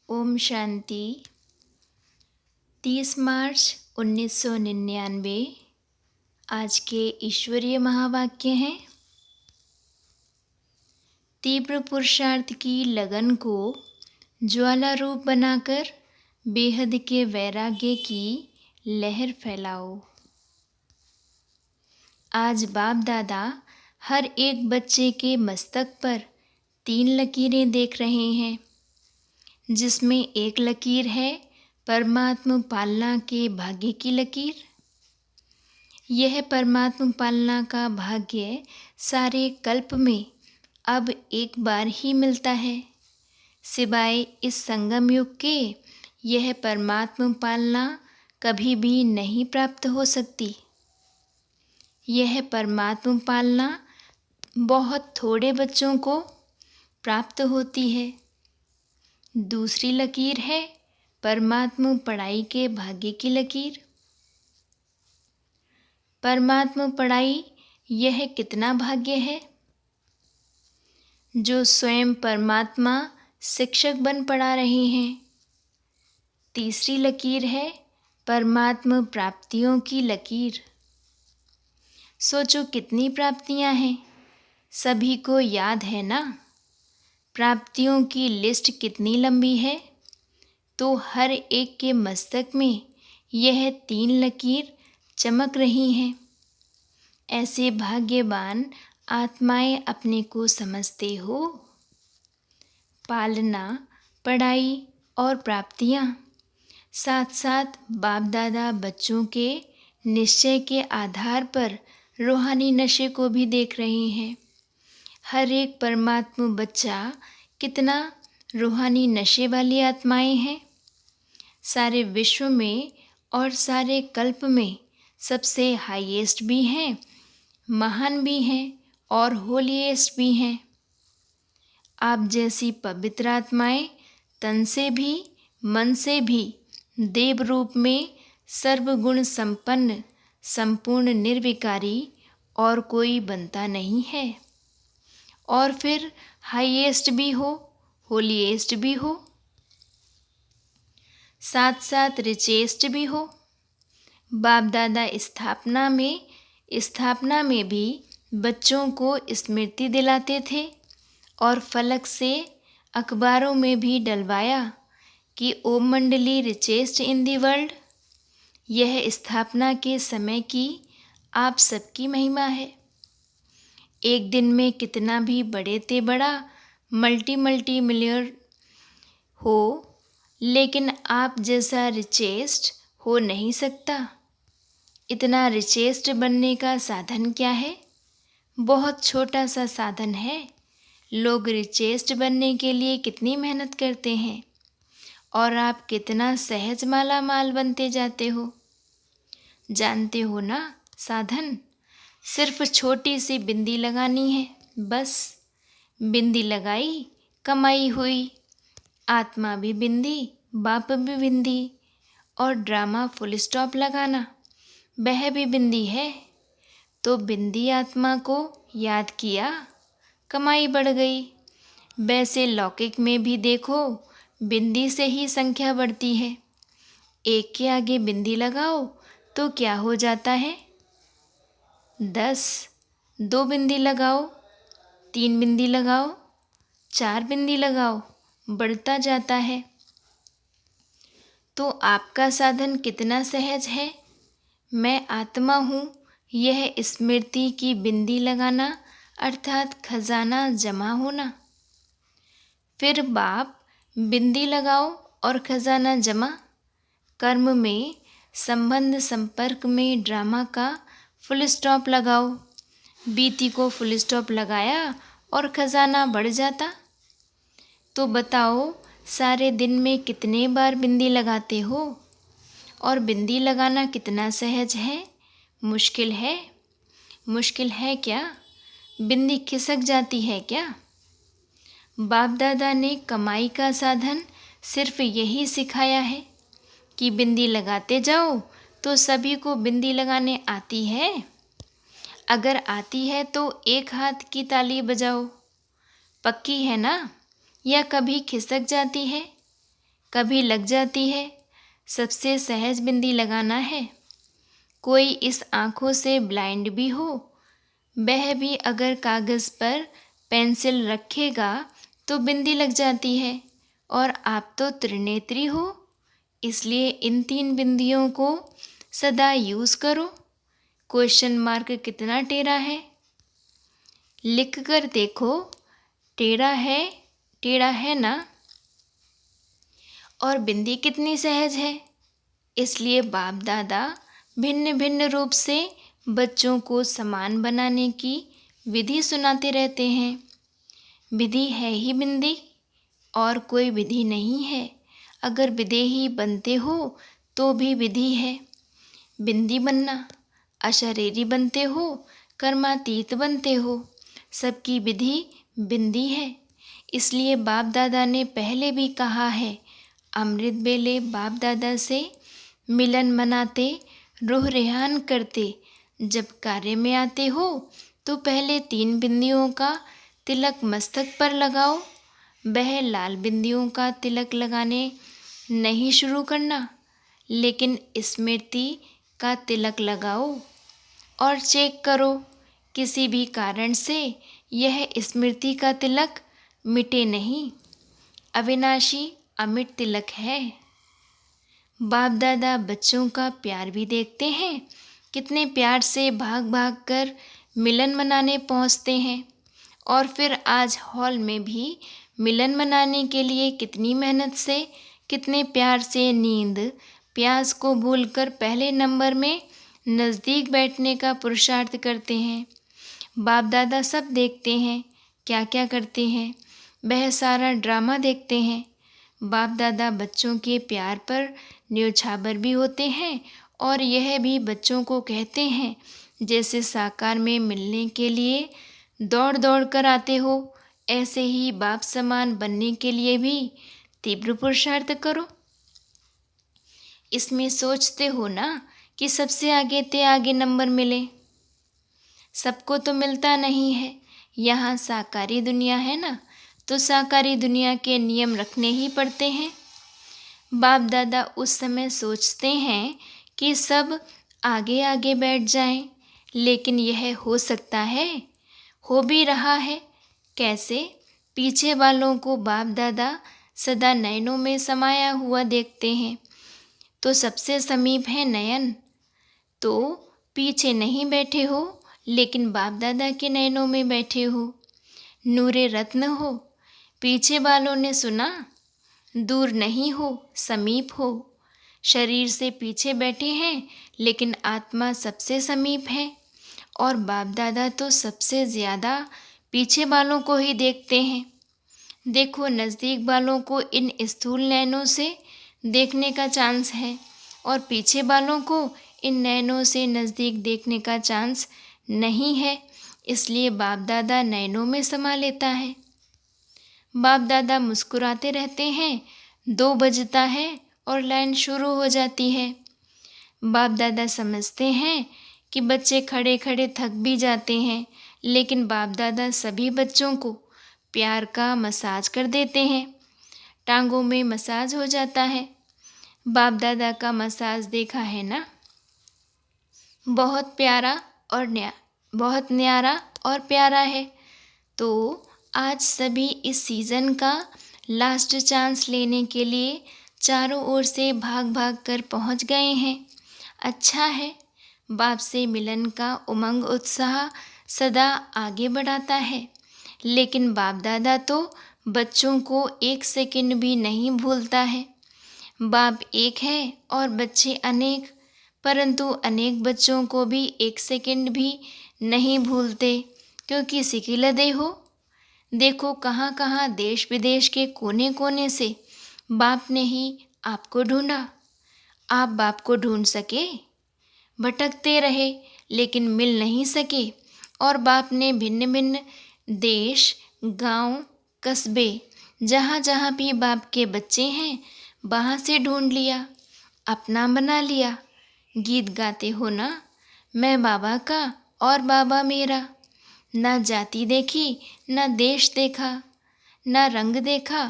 ओम शांति। 30 मार्च 1999 आज के ईश्वरीय महावाक्य हैं। तीव्र पुरुषार्थ की लगन को ज्वाला रूप बनाकर बेहद के वैराग्य की लहर फैलाओ। आज बाप दादा हर एक बच्चे के मस्तक पर 3 लकीरें देख रहे हैं, जिसमें एक लकीर है परमात्मा पालना के भाग्य की लकीर। यह परमात्मा पालना का भाग्य सारे कल्प में अब एक बार ही मिलता है। सिवाय इस संगम युग के यह परमात्मा पालना कभी भी नहीं प्राप्त हो सकती। यह परमात्मा पालना बहुत थोड़े बच्चों को प्राप्त होती है। दूसरी लकीर है परमात्मा पढ़ाई के भाग्य की लकीर। परमात्मा पढ़ाई यह कितना भाग्य है, जो स्वयं परमात्मा शिक्षक बन पढ़ा रहे हैं। तीसरी लकीर है परमात्मा प्राप्तियों की लकीर। सोचो कितनी प्राप्तियां हैं, सभी को याद है ना। प्राप्तियों की लिस्ट कितनी लंबी है, तो हर एक के मस्तक में यह 3 लकीर चमक रही हैं। ऐसे भाग्यवान आत्माएं अपने को समझते हो। पालना, पढ़ाई और प्राप्तियां साथ साथ बाप दादा बच्चों के निश्चय के आधार पर रूहानी नशे को भी देख रहे हैं। हर एक परमात्मा बच्चा कितना रूहानी नशे वाली आत्माएं हैं। सारे विश्व में और सारे कल्प में सबसे हाईएस्ट भी हैं, महान भी हैं और होलीएस्ट भी हैं। आप जैसी पवित्र आत्माएं तन से भी मन से भी देव रूप में सर्वगुण संपन्न संपूर्ण निर्विकारी और कोई बनता नहीं है। और फिर हाईएस्ट भी हो, होलीएस्ट भी हो, साथ साथ रिचेस्ट भी हो। बाप दादा स्थापना में भी बच्चों को स्मृति दिलाते थे और फलक से अखबारों में भी डलवाया कि ओम मंडली रिचेस्ट इन दी वर्ल्ड। यह स्थापना के समय की आप सबकी महिमा है। एक दिन में कितना भी बड़े ते बड़ा मल्टी मिलियन हो, लेकिन आप जैसा रिचेस्ट हो नहीं सकता। इतना रिचेस्ट बनने का साधन क्या है? बहुत छोटा सा साधन है। लोग रिचेस्ट बनने के लिए कितनी मेहनत करते हैं और आप कितना सहज माला माल बनते जाते हो। जानते हो ना साधन? सिर्फ छोटी सी बिंदी लगानी है, बस। बिंदी लगाई, कमाई हुई। आत्मा भी बिंदी, बाप भी बिंदी, और ड्रामा फुल स्टॉप लगाना, वह भी बिंदी है। तो बिंदी आत्मा को याद किया, कमाई बढ़ गई। वैसे लौकिक में भी देखो, बिंदी से ही संख्या बढ़ती है। एक के आगे बिंदी लगाओ तो क्या हो जाता है? 10। 2 बिंदी लगाओ, 3 बिंदी लगाओ, 4 बिंदी लगाओ, बढ़ता जाता है। तो आपका साधन कितना सहज है। मैं आत्मा हूँ, यह स्मृति की बिंदी लगाना अर्थात खजाना जमा होना। फिर बाप बिंदी लगाओ और खजाना जमा। कर्म में संबंध संपर्क में ड्रामा का फुल स्टॉप लगाओ। बीती को फुल स्टॉप लगाया और खजाना बढ़ जाता। तो बताओ सारे दिन में कितने बार बिंदी लगाते हो? और बिंदी लगाना कितना सहज है? मुश्किल है? मुश्किल है क्या? बिंदी खिसक जाती है क्या? बाप दादा ने कमाई का साधन सिर्फ यही सिखाया है कि बिंदी लगाते जाओ तो सभी को बिंदी लगाने आती है। अगर आती है तो एक हाथ की ताली बजाओ। पक्की है ना? या कभी खिसक जाती है? कभी लग जाती है। सबसे सहज बिंदी लगाना है। कोई इस आँखों से ब्लाइंड भी हो, वह भी अगर कागज़ पर पेंसिल रखेगा तो बिंदी लग जाती है। और आप तो त्रिनेत्री हो, इसलिए इन 3 बिंदियों को सदा यूज़ करो। क्वेश्चन मार्क कितना टेढ़ा है, लिख कर देखो। टेढ़ा है ना। और बिंदी कितनी सहज है। इसलिए बाप दादा भिन्न भिन्न रूप से बच्चों को समान बनाने की विधि सुनाते रहते हैं। विधि है ही बिंदी, और कोई विधि नहीं है। अगर विदेही बनते हो तो भी विधि है बिंदी बनना। अशरीरी बनते हो, कर्मातीत बनते हो, सबकी विधि बिंदी है। इसलिए बाप दादा ने पहले भी कहा है, अमृत बेले बाप दादा से मिलन मनाते, रूह रेहान करते। जब कार्य में आते हो तो पहले 3 बिंदियों का तिलक मस्तक पर लगाओ। वह लाल बिंदियों का तिलक लगाने नहीं शुरू करना, लेकिन स्मृति का तिलक लगाओ। और चेक करो, किसी भी कारण से यह स्मृति का तिलक मिटे नहीं। अविनाशी अमिट तिलक है। बाप दादा बच्चों का प्यार भी देखते हैं, कितने प्यार से भाग भाग कर मिलन मनाने पहुंचते हैं। और फिर आज हॉल में भी मिलन मनाने के लिए कितनी मेहनत से, कितने प्यार से नींद प्यास को भूलकर पहले नंबर में नज़दीक बैठने का पुरुषार्थ करते हैं। बाप दादा सब देखते हैं, क्या क्या करते हैं, वह सारा ड्रामा देखते हैं। बाप दादा बच्चों के प्यार पर न्योछावर भी होते हैं, और यह भी बच्चों को कहते हैं, जैसे साकार में मिलने के लिए दौड़ दौड़ कर आते हो, ऐसे ही बाप समान बनने के लिए भी तीव्र पुरुषार्थ करो। इसमें सोचते हो ना कि सबसे आगे नंबर मिले। सबको तो मिलता नहीं है। यहाँ साकारी दुनिया है ना, तो साकारी दुनिया के नियम रखने ही पड़ते हैं। बाप दादा उस समय सोचते हैं कि सब आगे आगे बैठ जाएं, लेकिन यह हो सकता है, हो भी रहा है। कैसे? पीछे वालों को बाप दादा सदा नयनों में समाया हुआ देखते हैं, तो सबसे समीप है नयन। तो पीछे नहीं बैठे हो, लेकिन बाप दादा के नयनों में बैठे हो, नूरे रत्न हो। पीछे वालों ने सुना, दूर नहीं हो, समीप हो। शरीर से पीछे बैठे हैं, लेकिन आत्मा सबसे समीप है। और बाप दादा तो सबसे ज़्यादा पीछे वालों को ही देखते हैं। देखो, नज़दीक वालों को इन स्थूल नैनों से देखने का चांस है, और पीछे वालों को इन नैनों से नज़दीक देखने का चांस नहीं है। इसलिए बाप दादा नैनों में समा लेता है। बाप दादा मुस्कुराते रहते हैं, 2 बजता है और लाइन शुरू हो जाती है। बाप दादा समझते हैं कि बच्चे खड़े खड़े थक भी जाते हैं, लेकिन बाप दादा सभी बच्चों को प्यार का मसाज कर देते हैं। टांगों में मसाज हो जाता है। बाप दादा का मसाज देखा है ना, बहुत प्यारा और बहुत न्यारा और प्यारा है। तो आज सभी इस सीज़न का लास्ट चांस लेने के लिए चारों ओर से भाग भाग कर पहुंच गए हैं। अच्छा है, बाप से मिलन का उमंग उत्साह सदा आगे बढ़ाता है, लेकिन बाप दादा तो बच्चों को 1 सेकंड भी नहीं भूलता है। बाप एक है और बच्चे अनेक, परंतु अनेक बच्चों को भी 1 सेकंड भी नहीं भूलते, क्योंकि सिकिलदे हो। देखो, कहाँ कहाँ देश विदेश के कोने कोने से बाप ने ही आपको ढूंढा। आप बाप को ढूंढ सके? भटकते रहे, लेकिन मिल नहीं सके। और बाप ने भिन्न भिन्न देश, गांव, कस्बे, जहाँ जहाँ भी बाप के बच्चे हैं, वहाँ से ढूंढ लिया, अपना बना लिया। गीत गाते हो ना, मैं बाबा का और बाबा मेरा। ना जाति देखी, ना देश देखा, ना रंग देखा,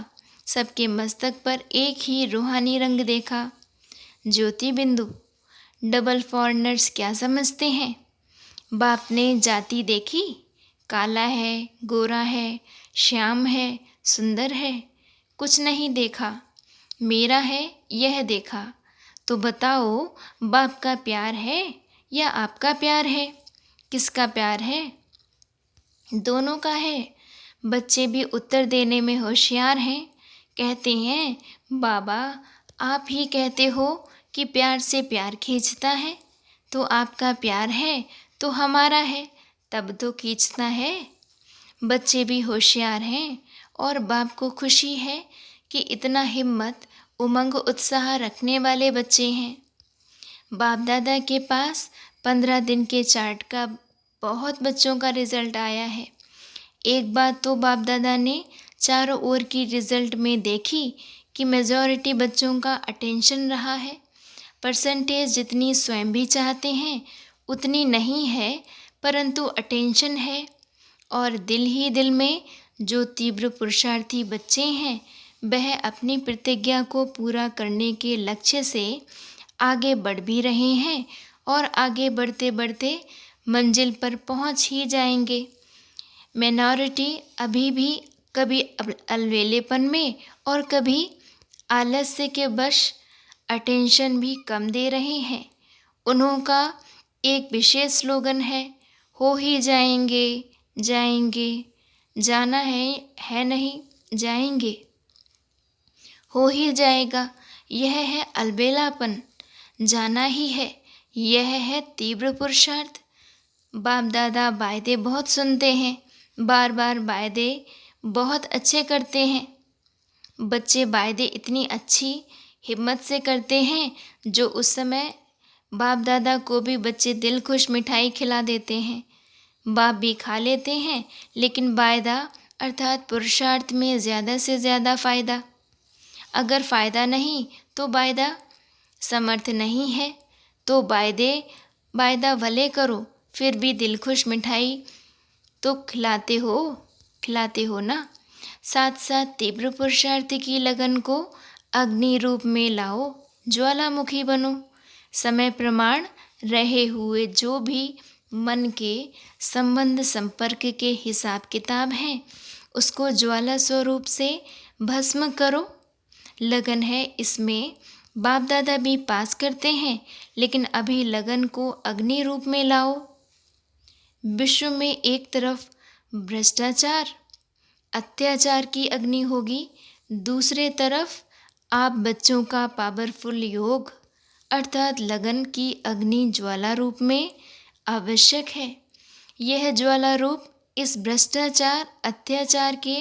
सबके मस्तक पर एक ही रूहानी रंग देखा। ज्योति बिंदु, डबल फॉरेनर्स क्या समझते हैं? बाप ने जाति देखी, काला है, गोरा है, श्याम है, सुंदर है, कुछ नहीं देखा। मेरा है यह देखा। तो बताओ, बाप का प्यार है या आपका प्यार है? किसका प्यार है? दोनों का है। बच्चे भी उत्तर देने में होशियार हैं। कहते हैं, बाबा आप ही कहते हो कि प्यार से प्यार खींचता है, तो आपका प्यार है तो हमारा है, तब तो खींचता है। बच्चे भी होशियार हैं और बाप को खुशी है कि इतना हिम्मत, उमंग, उत्साह रखने वाले बच्चे हैं। बाप दादा के पास 15 दिन के चार्ट का बहुत बच्चों का रिज़ल्ट आया है। एक बात तो बाप दादा ने चारों ओर की रिज़ल्ट में देखी कि मेजॉरिटी बच्चों का अटेंशन रहा है। परसेंटेज जितनी स्वयं भी चाहते हैं उतनी नहीं है, परंतु अटेंशन है। और दिल ही दिल में जो तीव्र पुरुषार्थी बच्चे हैं, वह अपनी प्रतिज्ञा को पूरा करने के लक्ष्य से आगे बढ़ भी रहे हैं और आगे बढ़ते बढ़ते मंजिल पर पहुंच ही जाएंगे। मिनॉरिटी अभी भी कभी अलवेलेपन में और कभी आलस्य के वश अटेंशन भी कम दे रहे हैं। उन्हों का एक विशेष स्लोगन है, हो ही जाएंगे, जाएंगे, जाना है नहीं, जाएंगे, हो ही जाएगा। यह है अलबेलापन, जाना ही है, यह है तीव्र पुरुषार्थ। बाप दादा वायदे बहुत सुनते हैं, बार बार वायदे बहुत अच्छे करते हैं। बच्चे वायदे इतनी अच्छी हिम्मत से करते हैं, जो उस समय बाप दादा को भी बच्चे दिल खुश मिठाई खिला देते हैं। बाप भी खा लेते हैं, लेकिन वायदा अर्थात पुरुषार्थ में ज़्यादा से ज़्यादा फ़ायदा। अगर फ़ायदा नहीं तो वायदा, समर्थ नहीं है तो वायदा भले करो, फिर भी दिल खुश मिठाई तो खिलाते हो ना। साथ साथ तीव्र पुरुषार्थ की लगन को अग्नि रूप में लाओ, ज्वालामुखी बनो। समय प्रमाण रहे हुए जो भी मन के संबंध संपर्क के हिसाब किताब हैं, उसको ज्वाला स्वरूप से भस्म करो। लगन है इसमें बाप दादा भी पास करते हैं, लेकिन अभी लगन को अग्नि रूप में लाओ। विश्व में एक तरफ भ्रष्टाचार, अत्याचार की अग्नि होगी, दूसरे तरफ आप बच्चों का पावरफुल योग अर्थात लगन की अग्नि ज्वाला रूप में आवश्यक है। यह ज्वाला रूप इस भ्रष्टाचार, अत्याचार के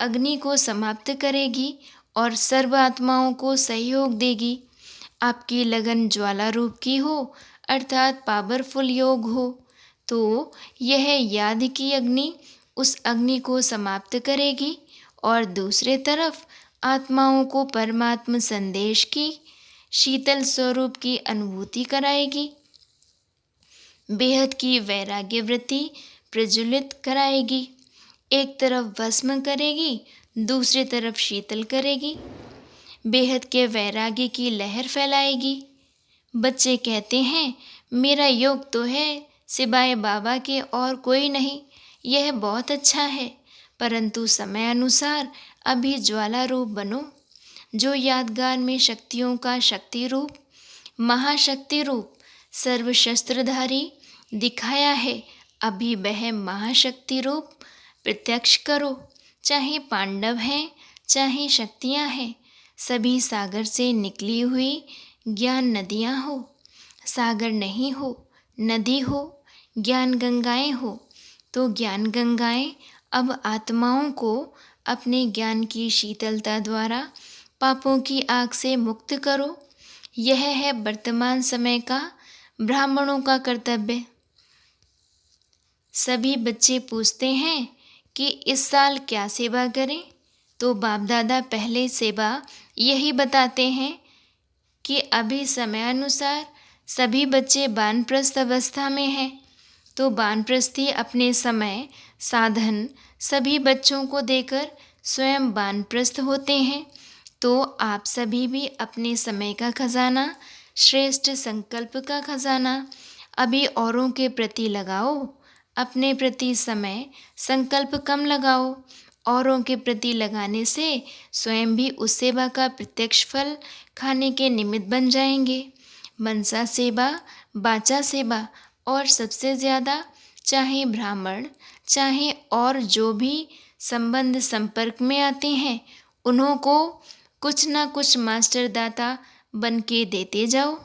अग्नि को समाप्त करेगी और सर्व आत्माओं को सहयोग देगी। आपकी लगन ज्वाला रूप की हो अर्थात पावरफुल योग हो, तो यह याद की अग्नि उस अग्नि को समाप्त करेगी और दूसरे तरफ आत्माओं को परमात्म संदेश की शीतल स्वरूप की अनुभूति कराएगी। बेहद की वैराग्य वृत्ति प्रज्वलित कराएगी। एक तरफ भस्म करेगी, दूसरी तरफ शीतल करेगी। बेहद के वैराग्य की लहर फैलाएगी। बच्चे कहते हैं, मेरा योग तो है, सिवाय बाबा के और कोई नहीं। यह बहुत अच्छा है, परंतु समय अनुसार अभी ज्वाला रूप बनो, जो यादगार में शक्तियों का शक्ति रूप, महाशक्ति रूप, सर्वशस्त्रधारी दिखाया है। अभी वह महाशक्ति रूप प्रत्यक्ष करो। चाहे पांडव हैं, चाहे शक्तियाँ हैं, सभी सागर से निकली हुई ज्ञान नदियाँ हो। सागर नहीं हो, नदी हो, ज्ञान गंगाएं हो, तो ज्ञान गंगाएं अब आत्माओं को अपने ज्ञान की शीतलता द्वारा पापों की आग से मुक्त करो। यह है वर्तमान समय का ब्राह्मणों का कर्तव्य। सभी बच्चे पूछते हैं कि इस साल क्या सेवा करें, तो बाप दादा पहले सेवा यही बताते हैं कि अभी समयानुसार सभी बच्चे वानप्रस्थ अवस्था में हैं, तो वानप्रस्थी अपने समय साधन सभी बच्चों को देकर स्वयं वानप्रस्थ होते हैं, तो आप सभी भी अपने समय का खजाना, श्रेष्ठ संकल्प का खजाना अभी औरों के प्रति लगाओ। अपने प्रति समय संकल्प कम लगाओ। औरों के प्रति लगाने से स्वयं भी उस सेवा का प्रत्यक्ष फल खाने के निमित्त बन जाएंगे। मनसा सेवा, वाचा सेवा और सबसे ज़्यादा चाहे ब्राह्मण, चाहे और जो भी संबंध संपर्क में आते हैं, उन्हों को कुछ ना कुछ मास्टर दाता बन के देते जाओ।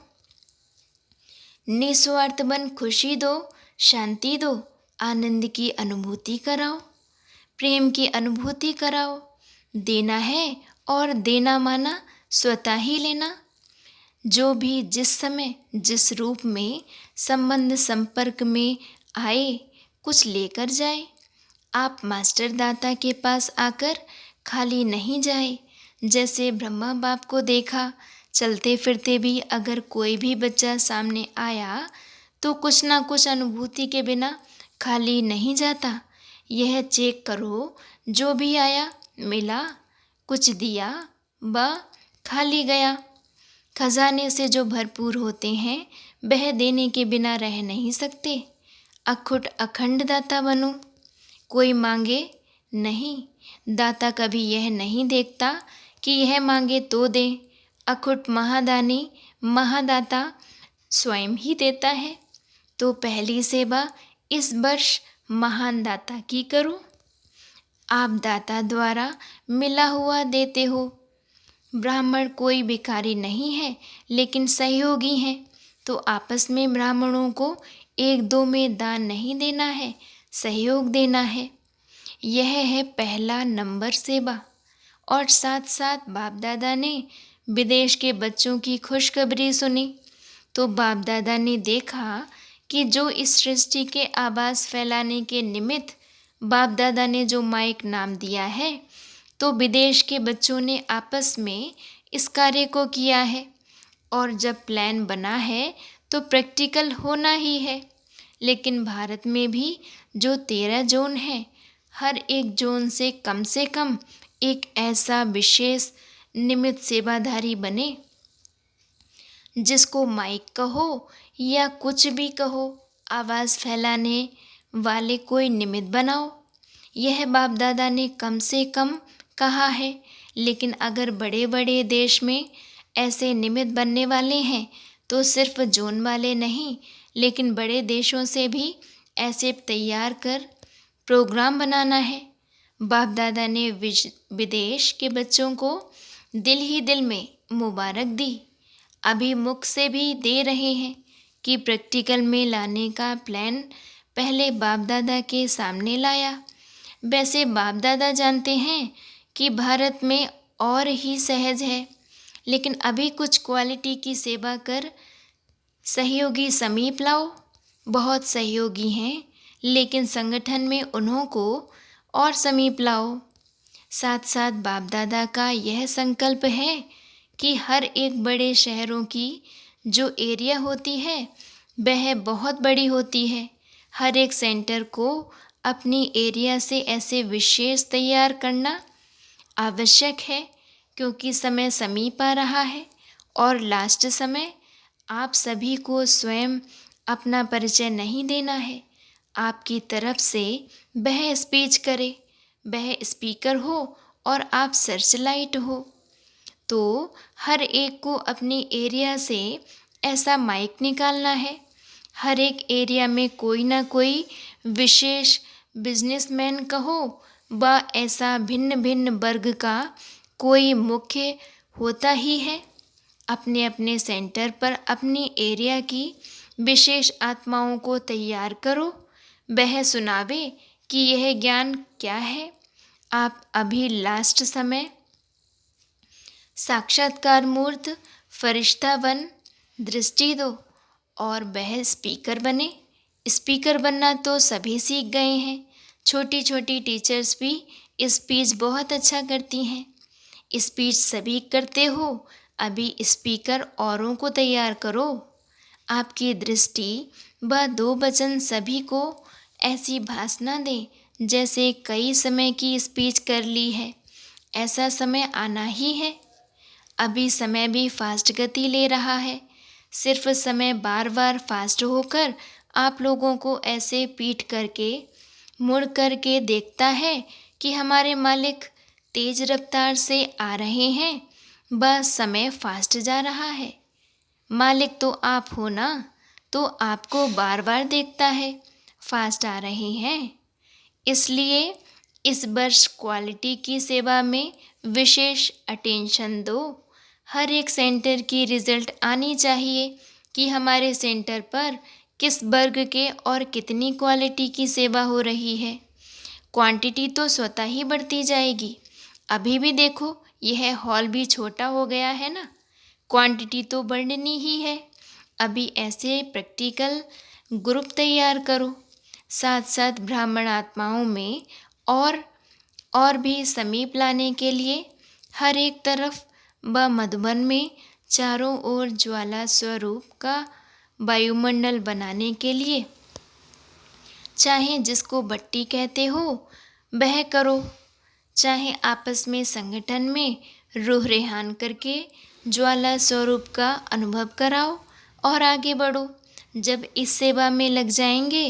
निस्वार्थ बन खुशी दो, शांति दो, आनंद की अनुभूति कराओ, प्रेम की अनुभूति कराओ। देना है और देना माना स्वतः ही लेना। जो भी जिस समय जिस रूप में संबंध संपर्क में आए, कुछ लेकर जाए। आप मास्टर दाता के पास आकर खाली नहीं जाए। जैसे ब्रह्मा बाप को देखा, चलते फिरते भी अगर कोई भी बच्चा सामने आया तो कुछ ना कुछ अनुभूति के बिना खाली नहीं जाता। यह चेक करो, जो भी आया मिला, कुछ दिया व खाली गया। खजाने से जो भरपूर होते हैं, वह देने के बिना रह नहीं सकते। अखुट अखंड दाता बनो। कोई मांगे नहीं। दाता कभी यह नहीं देखता कि यह मांगे तो दे। अखुट महादानी, महादाता स्वयं ही देता है। तो पहली सेवा इस वर्ष महान दाता की करो। आप दाता द्वारा मिला हुआ देते हो। ब्राह्मण कोई भिखारी नहीं है, लेकिन सहयोगी हैं। तो आपस में ब्राह्मणों को एक दो में दान नहीं देना है, सहयोग देना है। यह है पहला नंबर सेवा। और साथ साथ बाप दादा ने विदेश के बच्चों की खुशखबरी सुनी, तो बाप दादा ने देखा कि जो इस सृष्टि के आवाज़ फैलाने के निमित्त बाप दादा ने जो माइक नाम दिया है, तो विदेश के बच्चों ने आपस में इस कार्य को किया है। और जब प्लान बना है तो प्रैक्टिकल होना ही है। लेकिन भारत में भी जो 13 जोन हैं, हर एक जोन से कम एक ऐसा विशेष निमित्त सेवाधारी बने, जिसको माइक कहो या कुछ भी कहो, आवाज़ फैलाने वाले कोई निमित्त बनाओ। यह बाप दादा ने कम से कम कहा है। लेकिन अगर बड़े बड़े देश में ऐसे निमित्त बनने वाले हैं, तो सिर्फ जोन वाले नहीं, लेकिन बड़े देशों से भी ऐसे तैयार कर प्रोग्राम बनाना है। बाप दादा ने विदेश के बच्चों को दिल ही दिल में मुबारक दी। अभी मुख से भी दे रहे हैं कि प्रैक्टिकल में लाने का प्लान पहले बाप दादा के सामने लाया। वैसे बाप दादा जानते हैं कि भारत में और ही सहज है, लेकिन अभी कुछ क्वालिटी की सेवा कर सहयोगी समीप लाओ। बहुत सहयोगी हैं, लेकिन संगठन में उन्हों को और समीप लाओ। साथ साथ बाप दादा का यह संकल्प है कि हर एक बड़े शहरों की जो एरिया होती है, वह बहुत बड़ी होती है। हर एक सेंटर को अपनी एरिया से ऐसे विशेष तैयार करना आवश्यक है, क्योंकि समय समीप आ रहा है। और लास्ट समय आप सभी को स्वयं अपना परिचय नहीं देना है। आपकी तरफ से वह स्पीच करे, वह स्पीकर हो और आप सर्च लाइट हो। तो हर एक को अपनी एरिया से ऐसा माइक निकालना है। हर एक एरिया में कोई ना कोई विशेष बिजनेसमैन कहो व ऐसा भिन्न भिन्न वर्ग का कोई मुख्य होता ही है। अपने अपने सेंटर पर अपनी एरिया की विशेष आत्माओं को तैयार करो। वह सुनावे कि यह ज्ञान क्या है। आप अभी लास्ट समय साक्षात्कार मूर्त फरिश्ता बन दृष्टि दो और वह स्पीकर बने। स्पीकर बनना तो सभी सीख गए हैं। छोटी छोटी टीचर्स भी स्पीच बहुत अच्छा करती हैं। स्पीच सभी करते हो, अभी स्पीकर औरों को तैयार करो। आपकी दृष्टि व 2 वचन सभी को ऐसी भाषा दें जैसे कई समय की स्पीच कर ली है। ऐसा समय आना ही है। अभी समय भी फास्ट गति ले रहा है। सिर्फ समय बार बार फास्ट होकर आप लोगों को ऐसे पीट करके मुड़ करके देखता है कि हमारे मालिक तेज रफ्तार से आ रहे हैं, बस समय फास्ट जा रहा है। मालिक तो आप हो ना, तो आपको बार बार देखता है फास्ट आ रहे हैं। इसलिए इस वर्ष क्वालिटी की सेवा में विशेष अटेंशन दो। हर एक सेंटर की रिजल्ट आनी चाहिए कि हमारे सेंटर पर किस वर्ग के और कितनी क्वालिटी की सेवा हो रही है। क्वांटिटी तो स्वतः ही बढ़ती जाएगी। अभी भी देखो, यह हॉल भी छोटा हो गया है ना, क्वांटिटी तो बढ़नी ही है। अभी ऐसे प्रैक्टिकल ग्रुप तैयार करो। साथ साथ ब्राह्मण आत्माओं में और भी समीप लाने के लिए हर एक तरफ व मधुबन में चारों ओर ज्वाला स्वरूप का वायुमंडल बनाने के लिए, चाहे जिसको बट्टी कहते हो वह करो, चाहे आपस में संगठन में रूह रेहान करके ज्वाला स्वरूप का अनुभव कराओ और आगे बढ़ो। जब इस सेवा में लग जाएंगे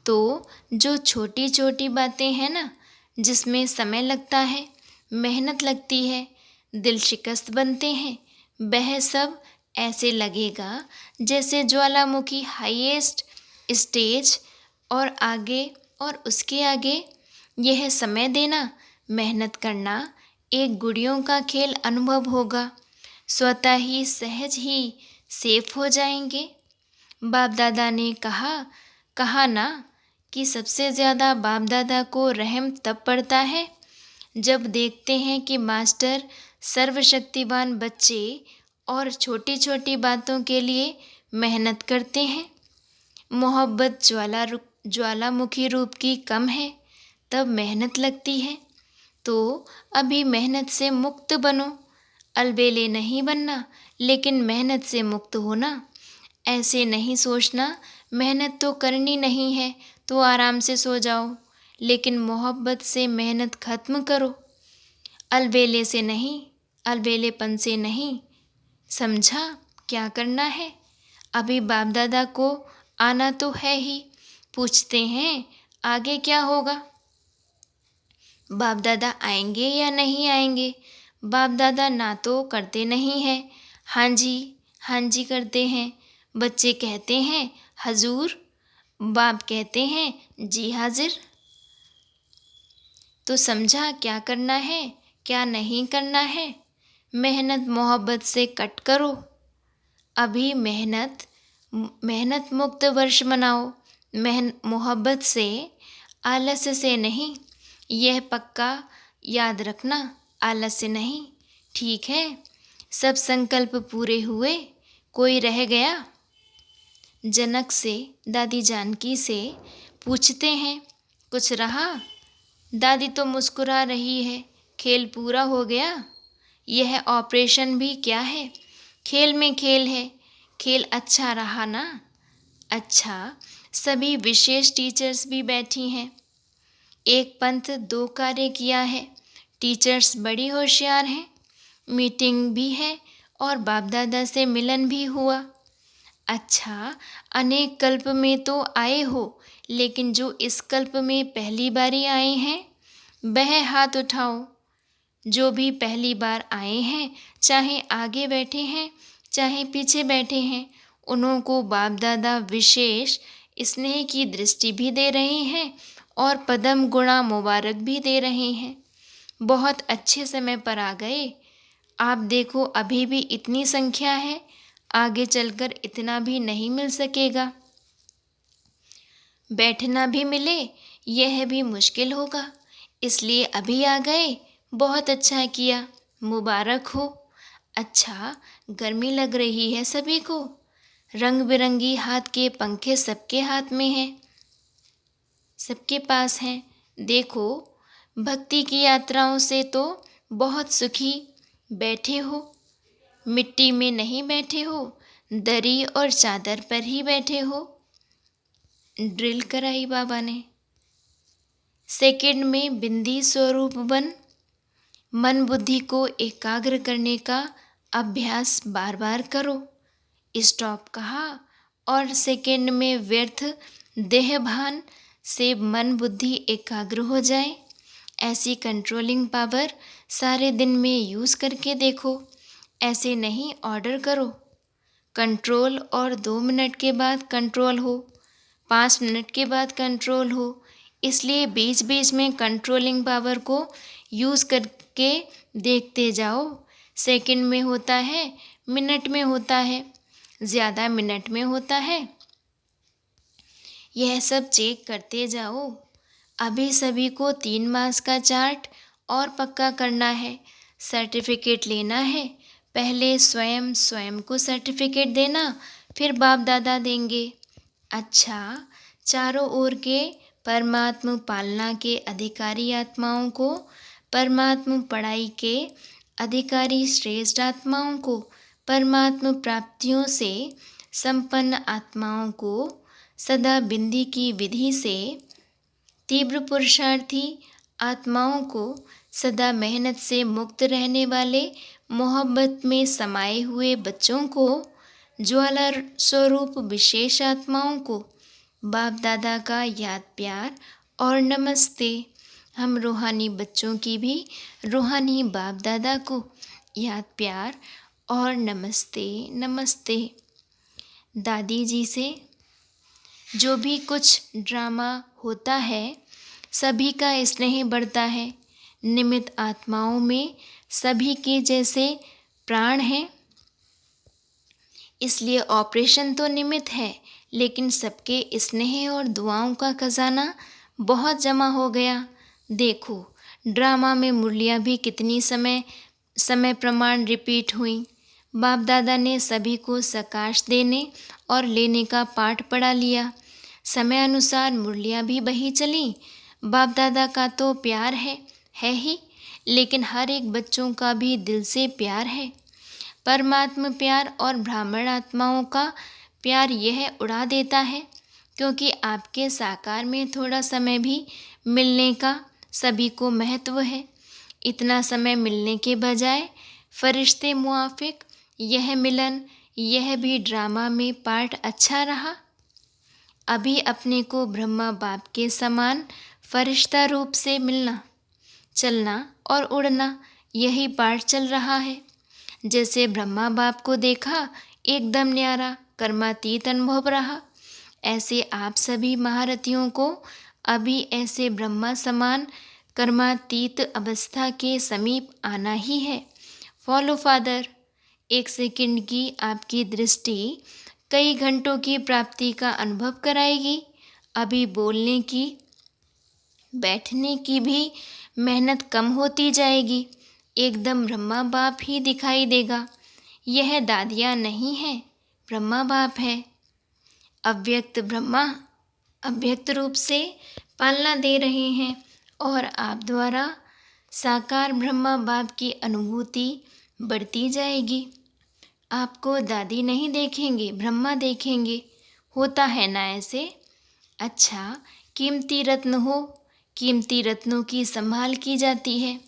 तो जो छोटी छोटी बातें हैं ना, जिसमें समय लगता है, मेहनत लगती है, दिल शिकस्त बनते हैं, वह सब ऐसे लगेगा जैसे ज्वालामुखी हाईएस्ट स्टेज और आगे और उसके आगे। यह समय देना, मेहनत करना एक गुड़ियों का खेल अनुभव होगा। स्वतः ही सहज ही सेफ हो जाएंगे। बाप दादा ने कहा ना कि सबसे ज़्यादा बाप दादा को रहम तब पड़ता है जब देखते हैं कि मास्टर सर्वशक्तिवान बच्चे और छोटी छोटी बातों के लिए मेहनत करते हैं। मोहब्बत ज्वालामुखी रूप की कम है, तब मेहनत लगती है। तो अभी मेहनत से मुक्त बनो। अलबेले नहीं बनना, लेकिन मेहनत से मुक्त होना। ऐसे नहीं सोचना मेहनत तो करनी नहीं है तो आराम से सो जाओ, लेकिन मोहब्बत से मेहनत खत्म करो, अलबेले से नहीं, अलबेलेपन से नहीं। समझा क्या करना है? अभी बाप दादा को आना तो है ही। पूछते हैं आगे क्या होगा? बाप दादा आएंगे या नहीं आएंगे? बाप दादा ना तो करते नहीं हैं, हाँ जी करते हैं। बच्चे कहते हैं हजूर, बाप कहते हैं जी हाजिर। तो समझा क्या करना है, क्या नहीं करना है? मेहनत मोहब्बत से कट करो। अभी मेहनत मुक्त वर्ष मनाओ, मोहब्बत से, आलस्य से नहीं। यह पक्का याद रखना, आलस्य नहीं। ठीक है, सब संकल्प पूरे हुए, कोई रह गया? जनक से दादी जानकी से पूछते हैं, कुछ रहा? दादी तो मुस्कुरा रही है, खेल पूरा हो गया। यह ऑपरेशन भी क्या है, खेल में खेल है। खेल अच्छा रहा ना? अच्छा, सभी विशेष टीचर्स भी बैठी हैं। एक पंथ दो कार्य किया है। टीचर्स बड़ी होशियार हैं। मीटिंग भी है और बाप दादा से मिलन भी हुआ। अच्छा, अनेक कल्प में तो आए हो, लेकिन जो इस कल्प में पहली बारी आए हैं वह हाथ उठाओ। जो भी पहली बार आए हैं, चाहे आगे बैठे हैं चाहे पीछे बैठे हैं, उन्हों को बाप दादा विशेष स्नेह की दृष्टि भी दे रहे हैं और पदम गुणा मुबारक भी दे रहे हैं। बहुत अच्छे समय पर आ गए। आप देखो अभी भी इतनी संख्या है, आगे चलकर इतना भी नहीं मिल सकेगा। बैठना भी मिले यह भी मुश्किल होगा, इसलिए अभी आ गए। बहुत अच्छा किया, मुबारक हो। अच्छा, गर्मी लग रही है सभी को। रंग बिरंगी हाथ के पंखे सबके हाथ में हैं, सबके पास हैं। देखो, भक्ति की यात्राओं से तो बहुत सुखी बैठे हो। मिट्टी में नहीं बैठे हो, दरी और चादर पर ही बैठे हो। ड्रिल कराई बाबा ने। सेकंड में बिंदी स्वरूप बन, मन बुद्धि को एकाग्र करने का अभ्यास बार बार करो। स्टॉप कहा और सेकंड में व्यर्थ देह भान से मन बुद्धि एकाग्र हो जाए। ऐसी कंट्रोलिंग पावर सारे दिन में यूज़ करके देखो। ऐसे नहीं ऑर्डर करो कंट्रोल और 2 मिनट के बाद कंट्रोल हो, 5 मिनट के बाद कंट्रोल हो। इसलिए बीच बीच में कंट्रोलिंग पावर को यूज़ करके देखते जाओ। सेकंड में होता है, मिनट में होता है, ज़्यादा मिनट में होता है, यह सब चेक करते जाओ। अभी सभी को 3 मास का चार्ट और पक्का करना है, सर्टिफिकेट लेना है। पहले स्वयं को सर्टिफिकेट देना, फिर बाप दादा देंगे। अच्छा, चारों ओर के परमात्म पालना के अधिकारी आत्माओं को, परमात्म पढ़ाई के अधिकारी श्रेष्ठ आत्माओं को, परमात्म प्राप्तियों से संपन्न आत्माओं को, सदा बिंदी की विधि से तीव्र पुरुषार्थी आत्माओं को, सदा मेहनत से मुक्त रहने वाले मोहब्बत में समाये हुए बच्चों को, ज्वाला स्वरूप विशेष आत्माओं को बाप दादा का याद प्यार और नमस्ते। हम रूहानी बच्चों की भी रूहानी बाप दादा को याद प्यार और नमस्ते नमस्ते। दादी जी से जो भी कुछ ड्रामा होता है सभी का स्नेह बढ़ता है। निमित्त आत्माओं में सभी के जैसे प्राण हैं, इसलिए ऑपरेशन तो निमित्त है, लेकिन सबके स्नेह और दुआओं का खजाना बहुत जमा हो गया। देखो ड्रामा में मुरलियाँ भी कितनी समय प्रमाण रिपीट हुई। बाप दादा ने सभी को सकाश देने और लेने का पाठ पढ़ा लिया। समय अनुसार मुरलियाँ भी बही चली। बाप दादा का तो प्यार है ही, लेकिन हर एक बच्चों का भी दिल से प्यार है। परमात्म प्यार और ब्राह्मण आत्माओं का प्यार यह उड़ा देता है, क्योंकि आपके साकार में थोड़ा समय भी मिलने का सभी को महत्व है। इतना समय मिलने के बजाय फरिश्ते मुआफिक यह मिलन, यह भी ड्रामा में पार्ट अच्छा रहा। अभी अपने को ब्रह्मा बाप के समान फरिश्ता रूप से मिलना, चलना और उड़ना, यही पार्ट चल रहा है। जैसे ब्रह्मा बाप को देखा एकदम न्यारा कर्मातीत अनुभव रहा, ऐसे आप सभी महारथियों को अभी ऐसे ब्रह्मा समान कर्मातीत अवस्था के समीप आना ही है। Follow father. 1 सेकंड की आपकी दृष्टि कई घंटों की प्राप्ति का अनुभव कराएगी। अभी बोलने की, बैठने की भी मेहनत कम होती जाएगी। एकदम ब्रह्मा बाप ही दिखाई देगा। यह दादियाँ नहीं है, ब्रह्मा बाप है। अव्यक्त ब्रह्मा अव्यक्त रूप से पालना दे रहे हैं और आप द्वारा साकार ब्रह्मा बाप की अनुभूति बढ़ती जाएगी। आपको दादी नहीं देखेंगे, ब्रह्मा देखेंगे। होता है ना ऐसे? अच्छा, कीमती रत्न हो, कीमती रत्नों की संभाल की जाती है।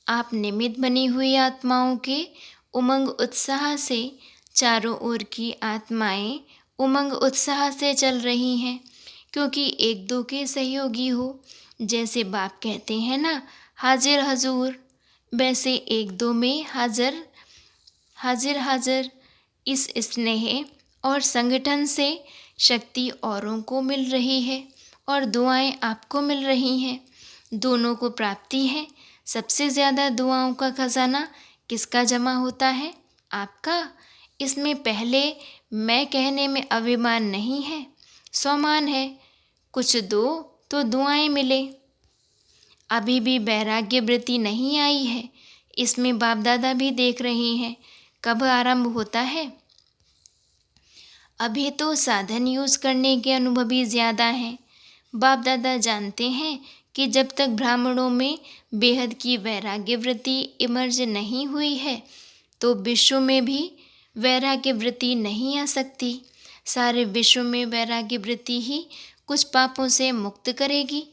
आप निमित्त बनी हुई आत्माओं के उमंग उत्साह से चारों ओर की आत्माएं उमंग उत्साह से चल रही हैं, क्योंकि एक दो के सहयोगी हो। जैसे बाप कहते हैं ना, हाजिर हजूर, वैसे एक दो में हाजिर हाजिर। इस स्नेह और संगठन से शक्ति औरों को मिल रही है और दुआएं आपको मिल रही हैं। दोनों को प्राप्ति है। सबसे ज़्यादा दुआओं का खजाना किसका जमा होता है? आपका। इसमें पहले मैं कहने में अभिमान नहीं है, स्वामान है। कुछ दो तो दुआएं मिले। अभी भी वैराग्य वृत्ति नहीं आई है, इसमें बाप दादा भी देख रहे हैं। कब आरंभ होता है? अभी तो साधन यूज़ करने के अनुभवी ज़्यादा हैं। बाप दादा जानते हैं कि जब तक ब्राह्मणों में बेहद की वैराग्य वृत्ति इमर्ज नहीं हुई है, तो विश्व में भी वैराग्य वृत्ति नहीं आ सकती। सारे विश्व में वैराग्य वृत्ति ही कुछ पापों से मुक्त करेगी।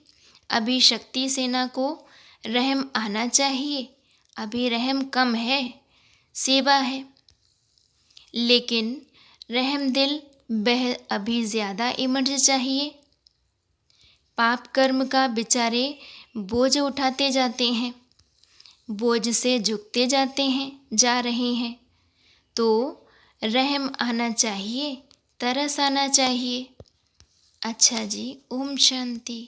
अभी शक्ति सेना को रहम आना चाहिए। अभी रहम कम है, सेवा है। लेकिन रहम दिल वह अभी ज़्यादा इमर्ज चाहिए। पाप कर्म का बेचारे बोझ उठाते जाते हैं, बोझ से झुकते जाते हैं, जा रहे हैं। तो रहम आना चाहिए, तरस आना चाहिए। अच्छा जी, ओम शांति।